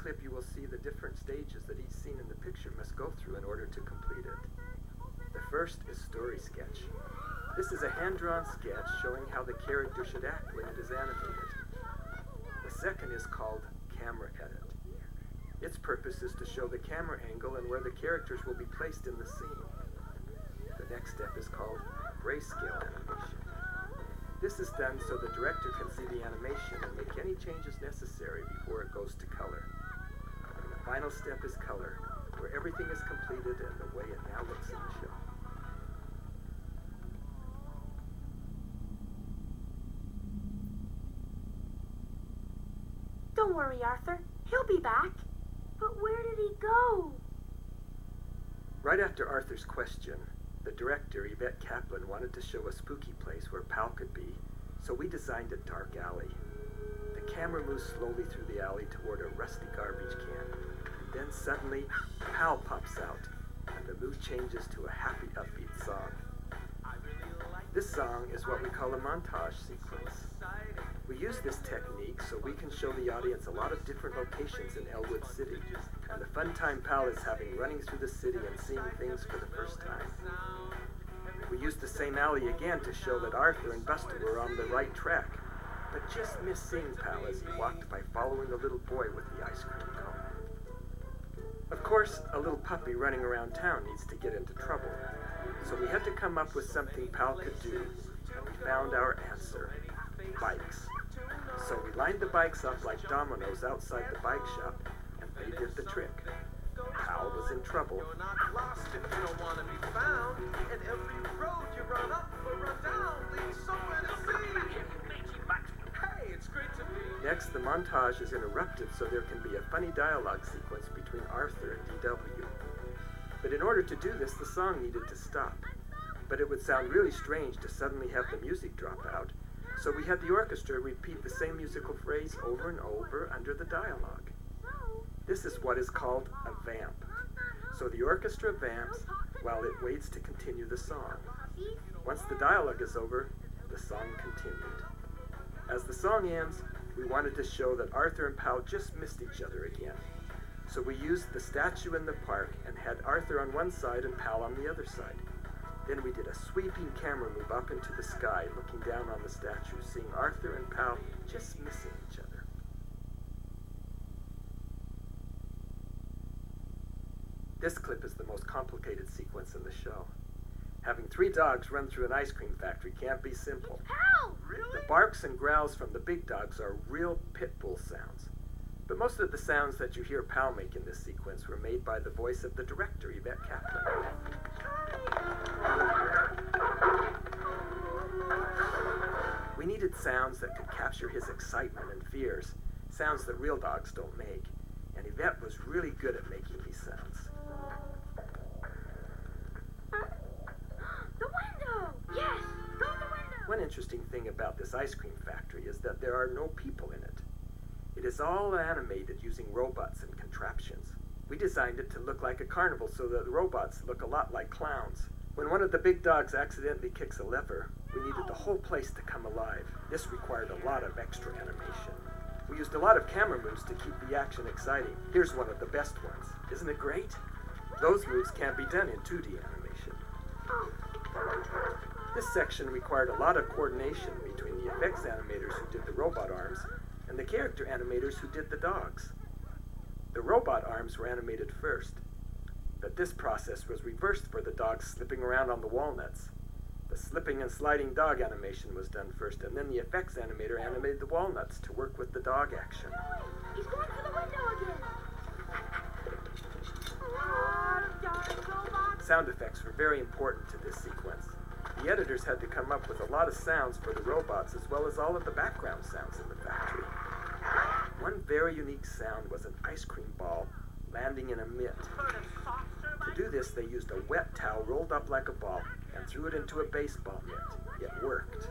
clip you will see the different stages that each scene in the picture must go through in order to complete it. The first is story sketch. This is a hand-drawn sketch showing how the character should act when it is animated. The second is called camera edit. Its purpose is to show the camera angle and where the characters will be placed in the scene. The next step is called grayscale animation. This is done so the director can see the animation and make any changes necessary before it goes to color. And the final step is color, where everything is completed and the way it now looks in the show. Don't worry, Arthur. He'll be back. But where did he go? Right after Arthur's question, the director, Yvette Kaplan, wanted to show a spooky place where Pal could be, so we designed a dark alley. The camera moves slowly through the alley toward a rusty garbage can. Then suddenly, Pal pops out, and the mood changes to a happy, upbeat song. This song is what we call a montage sequence. We use this technique so we can show the audience a lot of different locations in Elwood City, and the fun time Pal is having running through the city and seeing things for the first time. We used the same alley again to show that Arthur and Buster were on the right track, but just missed seeing Pal as he walked by following the little boy with the ice cream cone. Of course, a little puppy running around town needs to get into trouble, so we had to come up with something Pal could do, and we found our answer: bikes. So we lined the bikes up like dominoes outside the bike shop, and they did the trick. Pal was in trouble. You're not lost if you don't want to be found. And every road you run up or run down leads somewhere to see. Hey, it's great to be. Next, the montage is interrupted so there can be a funny dialogue sequence between Arthur and DW. But in order to do this, the song needed to stop. But it would sound really strange to suddenly have the music drop out, so we had the orchestra repeat the same musical phrase over and over under the dialogue. This is what is called a vamp. So the orchestra vamps while it waits to continue the song. Once the dialogue is over, the song continued. As the song ends, we wanted to show that Arthur and Pal just missed each other again. So we used the statue in the park and had Arthur on one side and Pal on the other side. Then we did a sweeping camera move up into the sky, looking down on the statue, seeing Arthur and Pal just missing each other. This clip is the most complicated sequence in the show. Having 3 dogs run through an ice cream factory can't be simple. Pal! The barks and growls from the big dogs are real pit bull sounds. But most of the sounds that you hear Pal make in this sequence were made by the voice of the director, Yvette Kaplan. We needed sounds that could capture his excitement and fears, sounds that real dogs don't make, and Yvette was really good at making these sounds. The window! Yes! Go to the window! One interesting thing about this ice cream factory is that there are no people in it. It is all animated using robots and contraptions. We designed it to look like a carnival so that the robots look a lot like clowns. When one of the big dogs accidentally kicks a lever, we needed the whole place to come alive. This required a lot of extra animation. We used a lot of camera moves to keep the action exciting. Here's one of the best ones. Isn't it great? Those moves can't be done in 2D animation. This section required a lot of coordination between the effects animators who did the robot arms and the character animators who did the dogs. The robot arms were animated first, but this process was reversed for the dogs slipping around on the walnuts. The slipping and sliding dog animation was done first, and then the effects animator animated the walnuts to work with the dog action. He's going for the window again! Sound effects were very important to this sequence. The editors had to come up with a lot of sounds for the robots as well as all of the background sounds in the factory. One very unique sound was an ice cream ball landing in a mitt. To do this, they used a wet towel rolled up like a ball and threw it into a baseball mitt. It worked.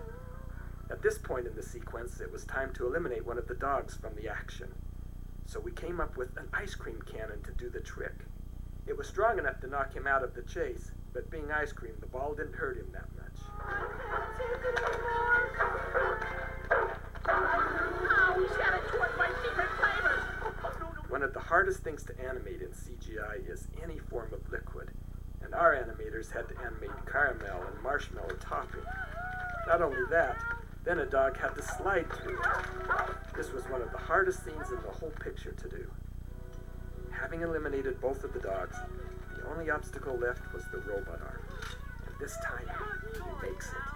At this point in the sequence, it was time to eliminate one of the dogs from the action. So we came up with an ice cream cannon to do the trick. It was strong enough to knock him out of the chase, but being ice cream, the ball didn't hurt him that much. One of the hardest things to animate in CGI is any form of liquid, and our animators had to animate caramel and marshmallow topping. Not only that, then a dog had to slide through it. This was one of the hardest scenes in the whole picture to do. Having eliminated both of the dogs, the only obstacle left was the robot arm. And this time, he makes it.